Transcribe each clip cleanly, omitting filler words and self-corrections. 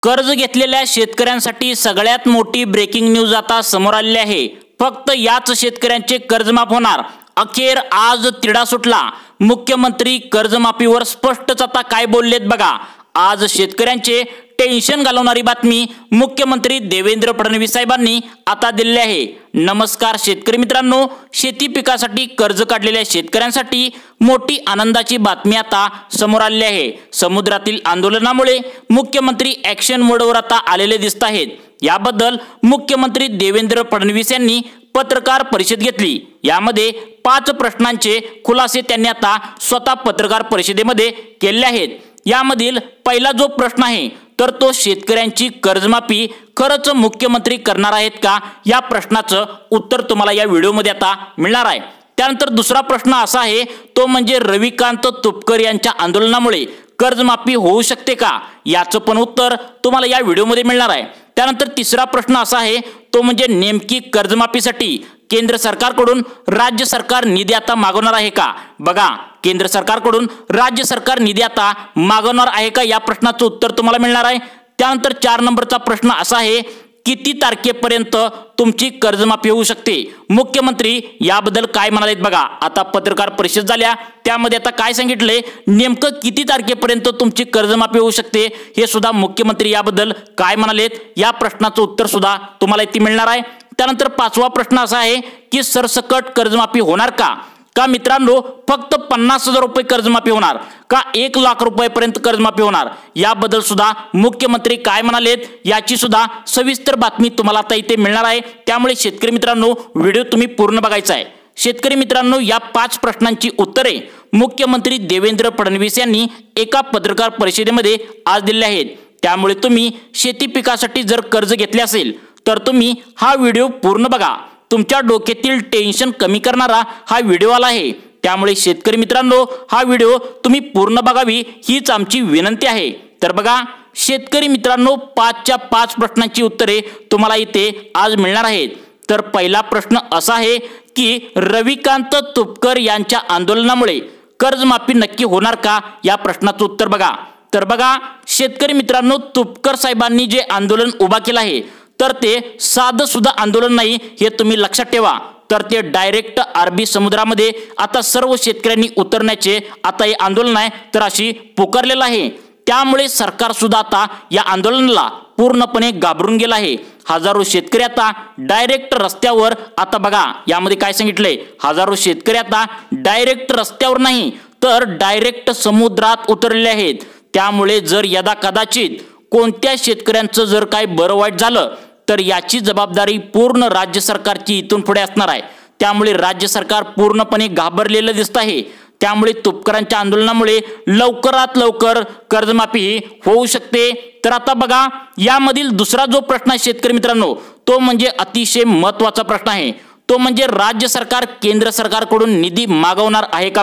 कर्ज घेतलेल्या शेतकऱ्यांसाठी सगळ्यात मोठी ब्रेकिंग न्यूज आता समोर आली आहे। फक्त याच शेतकऱ्यांचे कर्ज माफ होणार। अखेर आज तिढा सुटला। मुख्यमंत्री कर्जमाफीवर स्पष्टच आता काय बोललेत बघा। आज शेतकऱ्यांचे टेन्शन घालवणारी बातमी मुख्यमंत्री देवेंद्र फडणवीस साहेबांनी आता दिली आहे। नमस्कार शेतकरी मित्रांनो, शेती पिकासाठी कर्ज काढलेल्या शेतकऱ्यांसाठी मोठी आनंदाची बातमी आता समोर आली आहे। समुद्रातील आंदोलनामुळे मुख्यमंत्री ॲक्शन मोडवर आता आलेले दिसत आहेत। याबद्दल मुख्यमंत्री देवेंद्र फडणवीस यांनी पत्रकार परिषद घेतली। यामध्ये 5 प्रश्नांचे खुलासे त्यांनी आता स्वतः पत्रकार परिषदेमध्ये केले आहेत। यामधील पहिला जो प्रश्न आहे तर तो शेतकऱ्यांची कर्जमाफी खरंच मुख्यमंत्री करणार आहेत का, या प्रश्नाचं उत्तर तुम्हाला या व्हिडिओमध्ये आता मिळणार आहे। त्यानंतर दुसरा प्रश्न असा आहे तो म्हणजे रविकांत तुपकर यांच्या आंदोलनामुळे कर्जमाफी होऊ शकते का, याचं पण उत्तर तुम्हाला या व्हिडिओमध्ये मिळणार आहे। त्यानंतर तिसरा प्रश्न असा आहे तो म्हणजे नेमकी कर्जमाफीसाठी केंद्र सरकारकडून राज्य सरकार निधी आता मागवणार आहे का। बघा, केंद्र सरकारकडून राज्य सरकार निधी आता मागवणार आहे का, या प्रश्नाचं उत्तर तुम्हाला मिळणार आहे। त्यानंतर 4 नंबरचा प्रश्न असा आहे किती तारखेपर्यंत तुमची कर्जमाफी होऊ शकते, मुख्यमंत्री याबद्दल काय म्हणालेत बघा। आता पत्रकार परिषद झाल्या, त्यामध्ये आता काय सांगितले, नेमकं किती तारखेपर्यंत तुमची कर्जमाफी होऊ शकते हे सुद्धा मुख्यमंत्री याबद्दल काय म्हणालेत, या प्रश्नाचं उत्तर सुद्धा तुम्हाला इथे मिळणार आहे। त्यानंतर 5वा प्रश्न असा आहे की सरसकट कर्जमाफी होणार का मित्रांनो, फक्त 50,000 रुपये कर्जमाफी होणार का 1 लाख रुपयापर्यंत कर्जमाफी होणार, याबद्दल सुद्धा मुख्यमंत्री काय म्हणालेत याची सुद्धा सविस्तर बातमी तुम्हाला आता इथे मिळणार आहे। त्यामुळे शेतकरी मित्रांनो व्हिडिओ तुम्ही पूर्ण बघायचा आहे। शेतकरी मित्रांनो, या 5 प्रश्नांची उत्तरे मुख्यमंत्री देवेंद्र फडणवीस यांनी एका पत्रकार परिषदेमध्ये आज दिली आहेत। त्यामुळे तुम्ही शेती पिकासाठी जर कर्ज घेतले असेल तर तुम्ही हा व्हिडिओ पूर्ण बघा। तुमच्या डोक्यातील टेन्शन कमी करणारा हा व्हिडिओ आला आहे। त्यामुळे शेतकरी मित्रांनो हा व्हिडिओ तुम्ही पूर्ण बघावी हीच आमची विनंती आहे। तर बघा शेतकरी मित्रांनो, 5च्या 5 प्रश्नांची उत्तरे तुम्हाला इथे आज मिळणार आहेत। तर पहिला प्रश्न असा आहे की रविकांत तुपकर यांच्या आंदोलनामुळे कर्जमाफी नक्की होणार का, या प्रश्नाचं उत्तर बघा। तर बघा शेतकरी मित्रांनो, तुपकर साहेबांनी जे आंदोलन उभा केलं आहे तर ते साधं सुद्धा आंदोलन नाही, हे तुम्ही लक्षात ठेवा। तर ते डायरेक्ट अरबी समुद्रामध्ये आता सर्व शेतकऱ्यांनी उतरण्याचे आता हे आंदोलन आहे तर अशी पुकारलेलं आहे। त्यामुळे सरकार सुद्धा आता या आंदोलनाला पूर्णपणे घाबरून गेला आहे। हजारो शेतकरी आता डायरेक्ट रस्त्यावर, आता बघा यामध्ये काय सांगितलंय, हजारो शेतकरी आता डायरेक्ट रस्त्यावर नाही तर डायरेक्ट समुद्रात उतरलेले आहेत। त्यामुळे जर यदा कदाचित कोणत्या शेतकऱ्यांचं जर काही बरं वाईट झालं तर याची जबाबदारी पूर्ण राज्य सरकारची इथून पुढे असणार आहे। त्यामुळे राज्य सरकार पूर्णपणे घाबरलेलं दिसत आहे। त्यामुळे तुपकरांच्या आंदोलनामुळे लवकरात लवकर कर्जमाफी होऊ शकते। तर आता बघा यामधील दुसरा जो प्रश्न आहे शेतकरी मित्रांनो तो म्हणजे अतिशय महत्त्वाचा प्रश्न आहे, तो म्हणजे राज्य सरकार केंद्र सरकारकडून निधी मागवणार आहे का।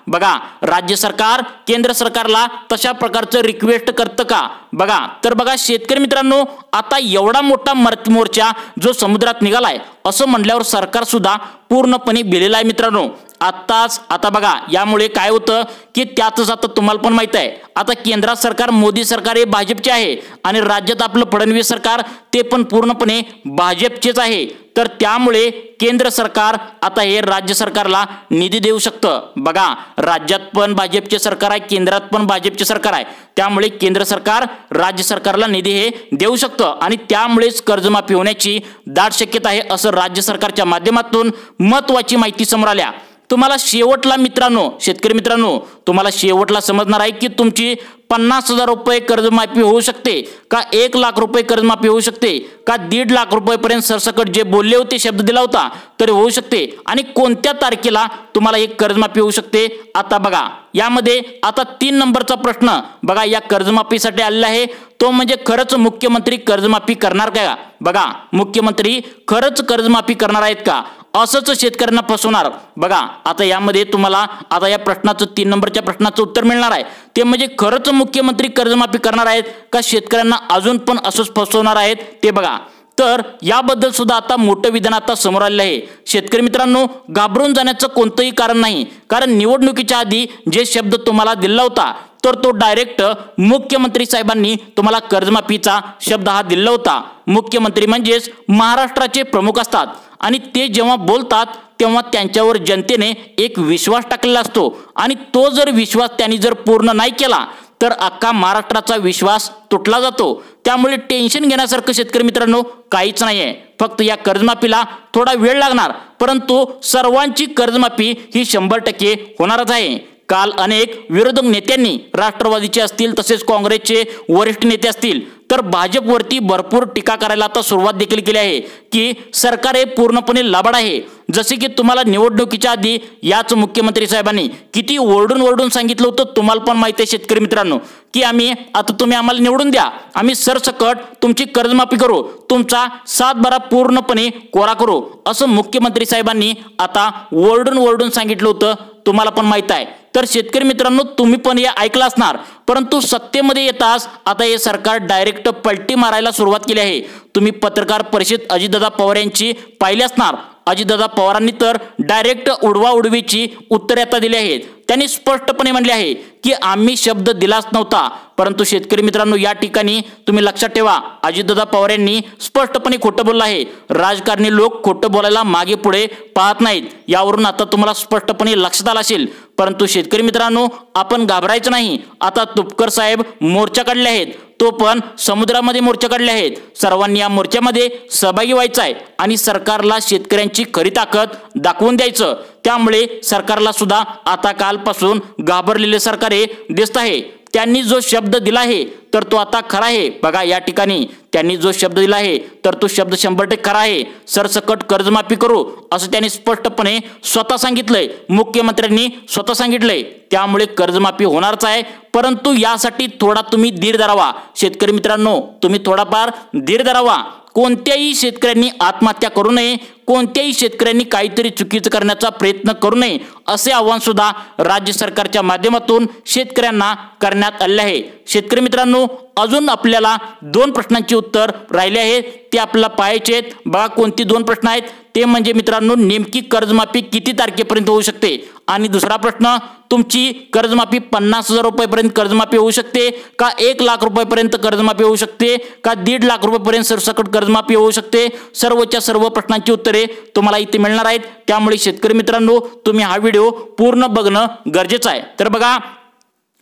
बघा राज्य सरकार केंद्र सरकारला तशा प्रकारचं रिक्वेस्ट करतं का, बघा। तर बघा शेतकरी मित्रांनो, आता एवढा मोठा मोर्चा जो समुद्रात निघालाय असं म्हटल्यावर सरकार सुद्धा पूर्णपणे भिलेला आहे मित्रांनो। आता बघा यामुळे काय होतं की त्यातच आता तुम्हाला पण माहित आहे, आता केंद्रात सरकार मोदी सरकार हे भाजपचे आहे आणि राज्यात आपलं फडणवीस सरकार ते पण पूर्णपणे भाजपचेच आहे। तर त्यामुळे केंद्र सरकार आता हे राज्य सरकारला निधी देऊ शकतं। बघा राज्यात पण भाजपचे सरकार आहे, केंद्रात पण भाजपचे सरकार आहे। त्यामुळे केंद्र सरकार राज्य सरकारला निधी हे देऊ शकतं आणि त्यामुळेच कर्जमाफी होण्याची दाट शक्यता आहे, असं राज्य सरकारच्या माध्यमातून महत्त्वाची माहिती समोर आल्या। तुम्हाला शेवटला मित्रांनो, शेतकरी मित्रांनो, तुम्हाला शेवटला समजणार आहे की तुमची 50,000 रुपये कर्जमाफी होऊ शकते का 1 लाख रुपये कर्जमाफी होऊ शकते का 1.5 लाख रुपयेपर्यंत सरसकट जे बोलले होते, शब्द दिला होता तरी होऊ शकते आणि कोणत्या तारखेला तुम्हाला एक कर्जमाफी होऊ शकते। आता बघा यामध्ये आता 3 नंबरचा प्रश्न बघा या कर्जमाफीसाठी आलेला आहे, तो म्हणजे खरंच मुख्यमंत्री कर्जमाफी करणार का। बघा मुख्यमंत्री खरंच कर्जमाफी करणार आहेत का, असंच शेतकऱ्यांना फसवणार। बघा आता यामध्ये तुम्हाला आता या प्रश्नाचं 3 नंबरच्या प्रश्नाचं उत्तर मिळणार आहे, ते म्हणजे खरंच मुख्यमंत्री कर्जमाफी करणार आहेत का शेतकऱ्यांना अजून पण असंच फसवणार आहेत ते बघा। तर याबद्दल सुद्धा आता मोठं विधान आता समोर आलेलं आहे। शेतकरी मित्रांनो, घाबरून जाण्याचं कोणतंही कारण नाही, कारण निवडणुकीच्या आधी जे शब्द तुम्हाला दिला होता तर तो डायरेक्ट मुख्यमंत्री साहेबांनी तुम्हाला कर्जमाफीचा शब्द हा दिला होता। मुख्यमंत्री म्हणजेच महाराष्ट्राचे प्रमुख असतात आणि ते जेव्हा बोलतात तेव्हा त्यांच्यावर जनतेने एक विश्वास टाकलेला असतो आणि तो जर विश्वास त्यांनी जर पूर्ण नाही केला तर अख्खा महाराष्ट्राचा विश्वास तुटला जातो। त्यामुळे टेन्शन घेण्यासारखं शेतकरी मित्रांनो काहीच नाही आहे। फक्त या कर्जमाफीला थोडा वेळ लागणार, परंतु सर्वांची कर्जमाफी ही 100% होणारच आहे। काल अनेक विरोधक नेत्यांनी, राष्ट्रवादीचे असतील तसेच काँग्रेसचे वरिष्ठ नेते असतील तर भाजपवरती भरपूर टीका करायला आता सुरुवात देखील केली आहे की सरकार हे पूर्णपणे लबाड आहे। जसे की तुम्हाला निवडणुकीच्या आधी याच मुख्यमंत्री साहेबांनी किती ओरडून सांगितलं होतं, तुम्हाला पण माहिती आहे शेतकरी मित्रांनो, की आता तुम्ही आम्हाला निवडून द्या, आम्ही सरसकट तुमची कर्जमाफी करू, तुमचा 7/12 पूर्णपणे कोरा करू, असं मुख्यमंत्री साहेबांनी आता ओरडून सांगितलं होतं, तुम्हाला पण माहित आहे। तर शेतकरी मित्रांनो, तुम्ही पण हे ऐकलं असणार, परंतु सत्तेमध्ये येताच आता हे सरकार डायरेक्ट पलटी मारायला सुरुवात केली आहे। तुम्ही पत्रकार परिषद अजितदादा पवार यांची पाहिली असणार। अजितदादा पवारांनी तर डायरेक्ट उडवाउडवीची उत्तरे आता दिली आहेत। त्यांनी स्पष्टपणे म्हणले आहे की आम्ही शब्द दिलाच नव्हता, परंतु शेतकरी मित्रांनो या ठिकाणी तुम्ही लक्षात ठेवा, अजितदादा पवार यांनी स्पष्टपणे खोटं बोललं आहे। राजकारणी लोक खोटं बोलायला मागे पुढे पाहत नाहीत, यावरून आता तुम्हाला स्पष्टपणे लक्षात आलं असेल। परंतु शेतकरी मित्रांनो, आपण घाबरायचं नाही। आता तुपकर साहेब मोर्चा काढले आहेत, तो पण समुद्रामध्ये मोर्चा काढले आहेत। सर्वांनी या मोर्चामध्ये सहभागी व्हायचं आहे आणि सरकारला शेतकऱ्यांची खरी ताकद दाखवून द्यायचं। त्यामुळे सरकारला सुद्धा आता कालपासून घाबरलेले सरकार हे दिसत आहे। त्यांनी जो शब्द दिला आहे तर तो आता खरा आहे। बघा या ठिकाणी त्यांनी जो शब्द दिला आहे तर तो शब्द 100% खरा आहे। सरसकट कर्जमाफी करू असं त्यांनी स्पष्टपणे स्वतः सांगितलंय, मुख्यमंत्र्यांनी स्वतः सांगितलंय। त्यामुळे कर्जमाफी होणारच आहे, परंतु यासाठी थोडा तुम्ही धीर धरावा। शेतकरी मित्रांनो, तुम्ही थोडाफार धीर धरावा। कोणत्याही शेतकऱ्यांनी आत्महत्या करू नये, कोणत्याही शेतकऱ्यांनी काहीतरी चुकीचं करण्याचा प्रयत्न करू नये, असे आवाहन सुद्धा राज्य सरकारच्या माध्यमातून शेतकऱ्यांना करण्यात आले आहे। शेतकरी मित्रांनो, अजून आपल्याला 2 प्रश्नांची उत्तर राहिले आहेत, ते आपल्याला पाहायचे आहेत। बघा कोणती 2 प्रश्न आहेत ते म्हणजे मित्रांनो, नेमकी कर्जमाफी किती तारखेपर्यंत होऊ शकते, आणि दुसरा प्रश्न, तुमची कर्जमाफी 50,000 रुपयापर्यंत कर्जमाफी होऊ शकते का 1,00,000 रुपयापर्यंत कर्जमाफी होऊ शकते का 1.5 लाख रुपयापर्यंत सरसकट कर्जमाफी होऊ शकते। सर्वच्या सर्व प्रश्नांची उत्तरे तुम्हाला इथे मिळणार आहेत। त्यामुळे शेतकरी मित्रांनो, तुम्ही हा व्हिडिओ पूर्ण बघणं गरजेचं आहे। तर बघा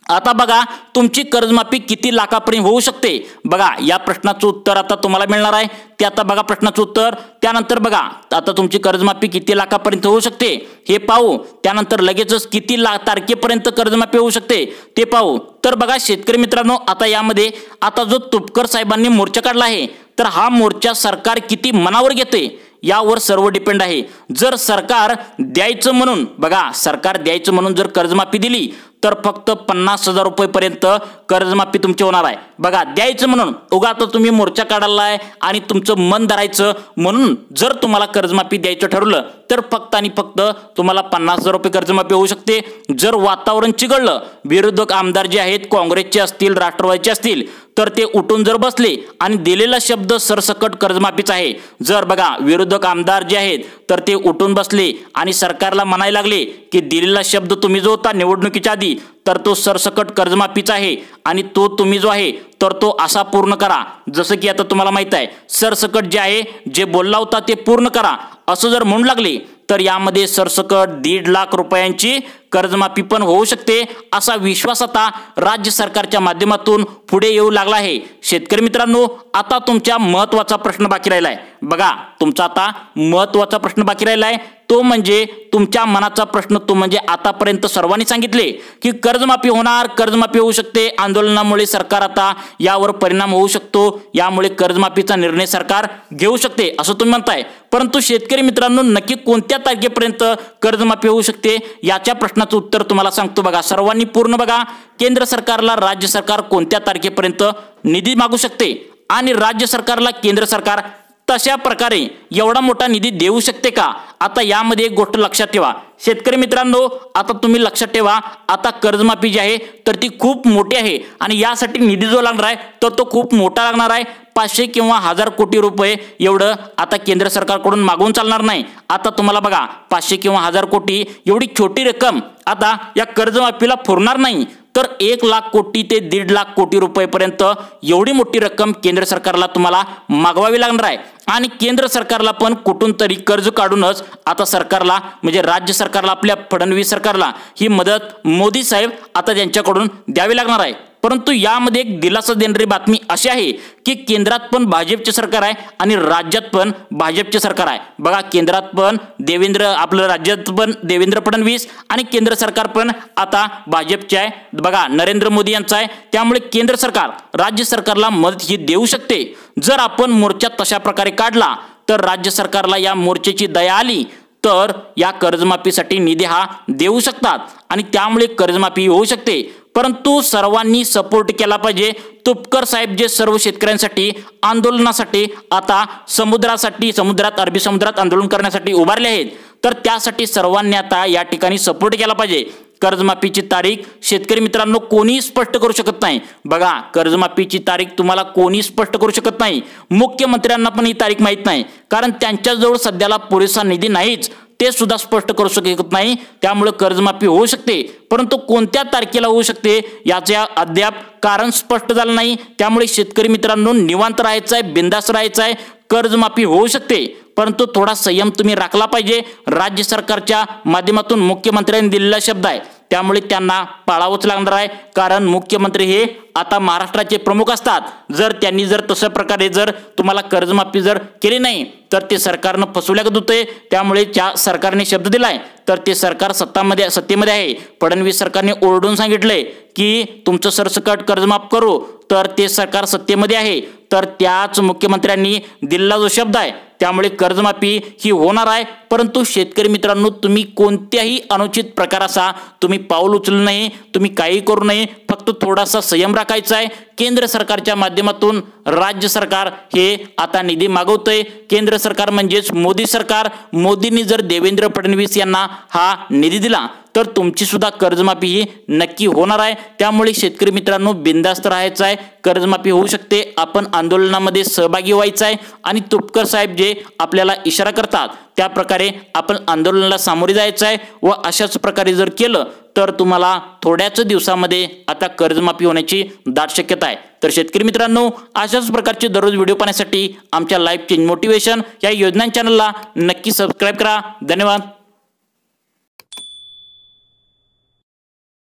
आता बघा तुमची कर्जमाफी किती लाखापर्यंत होऊ शकते, बघा या प्रश्नाचं उत्तर आता तुम्हाला मिळणार आहे। ते आता बघा प्रश्नाचं उत्तर, त्यानंतर बघा आता तुमची कर्जमाफी किती लाखापर्यंत होऊ शकते हे पाहू, त्यानंतर लगेचच किती तारखेपर्यंत कर्जमाफी होऊ शकते ते पाहू। तर बघा शेतकरी मित्रांनो, आता यामध्ये आता जो तुपकर साहेबांनी मोर्चा काढला आहे तर हा मोर्चा सरकार किती मनावर घेते यावर सर्व डिपेंड आहे। जर सरकार द्यायचं म्हणून, बघा सरकार द्यायचं म्हणून जर कर्जमाफी दिली तर फक्त 50,000 रुपयेपर्यंत कर्जमाफी तुमची होणार आहे। बघा द्यायचं म्हणून, उगा आता तुम्ही मोर्चा काढायला आहे आणि तुमचं मन धरायचं म्हणून जर तुम्हाला कर्जमाफी द्यायचं ठरवलं तर फक्त आणि फक्त तुम्हाला 50,000 रुपये कर्जमाफी होऊ शकते। जर वातावरण चिघळलं, विरोधक आमदार जे आहेत काँग्रेसचे असतील, राष्ट्रवादीचे असतील, तर ते उठून जर बसले आणि दिलेला शब्द सरसकट कर्जमाफीचा आहे, जर बघा विरोधक आमदार जे आहेत तर ते उठून बसले आणि सरकारला म्हणायला लागले की दिलेला शब्द तुम्ही जो होता निवडणुकीच्या आधी तर तो सरसकट कर्जमाफीचा आहे आणि तो तुम्ही जो आहे तर तो असा पूर्ण करा, जसं की आता तुम्हाला माहित आहे सरसकट जे आहे जे बोलला होता ते पूर्ण करा, असं जर म्हणू लागले तर यामध्ये सरसकट 1.5 लाख रुपयांची कर्जमाफी पण होऊ शकते, असा विश्वास आता राज्य सरकारच्या माध्यमातून पुढे येऊ लागला आहे। शेतकरी मित्रांनो, आता तुमच्या महत्त्वाचा प्रश्न बाकी राहिलाय। बघा तुमचा आता महत्त्वाचा प्रश्न बाकी राहिलाय, तो म्हणजे तुमच्या मनाचा प्रश्न, तो म्हणजे आतापर्यंत सर्वांनी सांगितले की कर्जमाफी होणार, कर्जमाफी होऊ शकते, आंदोलनामुळे सरकार आता यावर परिणाम होऊ शकतो, यामुळे कर्जमाफीचा निर्णय सरकार घेऊ शकते असं तुम्ही म्हणताय। परंतु शेतकरी मित्रांनो, नक्की कोणत्या तारखेपर्यंत कर्जमाफी होऊ शकते याच्या प्रश्नाचं उत्तर तुम्हाला सांगतो। बघा सर्वांनी पूर्ण बघा, केंद्र सरकारला राज्य सरकार कोणत्या तारखेपर्यंत निधी मागू शकते आणि राज्य सरकारला केंद्र सरकार तशा प्रकारे एवढा मोठा निधी देऊ शकते का। आता यामध्ये एक गोष्ट लक्षात ठेवा शेतकरी मित्रांनो, आता तुम्ही लक्षात ठेवा, आता कर्जमाफी जी आहे तर ती खूप मोठी आहे आणि यासाठी निधी जो लागणार आहे तर तो खूप मोठा लागणार आहे। 500 किंवा 1000 कोटी रुपये एवढं आता केंद्र सरकारकडून मागवून चालणार नाही। आता तुम्हाला बघा 500 किंवा 1000 कोटी एवढी छोटी रक्कम आता या कर्जमाफीला पुरणार नाही, तर 1 लाख कोटी ते 1.5 लाख कोटी रुपयेपर्यंत एवढी मोठी रक्कम केंद्र सरकारला तुम्हाला मागवावी लागणार आहे। आणि केंद्र सरकारला पण कुठून तरी कर्ज काढूनच आता सरकारला म्हणजे राज्य सरकारला आपल्या फडणवीस सरकारला ही मदत मोदी साहेब आता त्यांच्याकडून द्यावी लागणार आहे। परंतु यामध्ये एक दिलासा देणारी बातमी अशी आहे की केंद्रात पण भाजपचे सरकार आहे आणि राज्यात पण भाजपचे सरकार आहे। बघा केंद्रात पण आपलं राज्यात पण देवेंद्र फडणवीस आणि केंद्र सरकार पण आता भाजपचे आहे, बघा नरेंद्र मोदी यांचा आहे। त्यामुळे केंद्र सरकार राज्य सरकारला मदत ही देऊ शकते। जर आपण मोर्चा तशा प्रकारे काढला तर राज्य सरकारला या मोर्चाची दया आली तर या कर्जमाफीसाठी निधी हा देऊ शकतात आणि त्यामुळे कर्जमाफी होऊ शकते। परंतु सर्वांनी सपोर्ट केला पाहिजे। तुपकर साहेब जे सर्व शेतकऱ्यांसाठी आंदोलनासाठी आता समुद्रात अरबी समुद्रात आंदोलन करण्यासाठी उभारले आहेत, तर त्यासाठी सर्वांनी आता या ठिकाणी सपोर्ट केला पाहिजे। कर्जमाफीची तारीख शेतकरी मित्रांनो कोणी स्पष्ट करू शकत नाही। बघा कर्जमाफीची तारीख तुम्हाला कोणी स्पष्ट करू शकत नाही, मुख्यमंत्र्यांना पण ही तारीख माहित नाही, कारण त्यांच्याजवळ सध्याला पुरेसा निधी नाहीच, ते सुद्धा स्पष्ट करू शकत नाही। त्यामुळे कर्जमाफी होऊ शकते, परंतु कोणत्या तारखेला होऊ शकते याचे अद्याप कारण स्पष्ट झालं नाही। त्यामुळे शेतकरी मित्रांनो निवांत राहायचं आहे, बिंदास राहायचं आहे। कर्जमाफी होऊ शकते, परंतु थोडा संयम तुम्ही राखला पाहिजे। राज्य सरकारच्या माध्यमातून मुख्यमंत्र्यांनी दिलेला शब्द आहे, त्यामुळे त्यांना पाळावंच लागणार आहे, कारण मुख्यमंत्री हे आता महाराष्ट्राचे प्रमुख असतात। जर त्यांनी तशा प्रकारे तुम्हाला कर्जमाफी केली नाही तर ते सरकारनं फसवल्यागत होते। त्यामुळे ज्या सरकारने शब्द दिलाय तर ते सरकार सत्तेमध्ये आहे। फडणवीस सरकारने ओरडून सांगितलंय की तुमचं सरसकट कर्जमाफ करू, तर ते सरकार सत्तेमध्ये आहे, तर त्याच मुख्यमंत्र्यांनी दिलेला जो शब्द आहे त्यामुळे कर्जमाफी ही होणार आहे। परंतु शेतकरी मित्रांनो तुम्ही कोणत्याही अनुचित प्रकाराचा तुम्ही पाऊल उचलू नये, तुम्ही काही करू नये, फक्त थोडासा संयम राखायचा आहे। केंद्र सरकारच्या माध्यमातून राज्य सरकार हे आता निधी मागवतंय। केंद्र सरकार म्हणजेच मोदी सरकार, मोदींनी जर देवेंद्र फडणवीस यांना हा निधी दिला तर तुमची सुद्धा कर्जमाफी ही नक्की होणार आहे। त्यामुळे शेतकरी मित्रांनो बिंदास्त राहायचं आहे, कर्जमाफी होऊ शकते। आपण आंदोलनामध्ये सहभागी व्हायचं आहे आणि तुपकर साहेब जे आपल्याला इशारा करतात त्या प्रकारे आपण आंदोलनाला सामोरे जायचं आहे व अशाच प्रकारे जर केलं तर तुम्हाला थोड्याच दिवसामध्ये आता कर्जमाफी होण्याची दाट शक्यता आहे। तर शेतकरी मित्रांनो अशाच प्रकारचे दररोज व्हिडिओ पाहण्यासाठी आमच्या लाईफ चेंज मोटिवेशन या योजना चॅनलला नक्की सबस्क्राईब करा। धन्यवाद।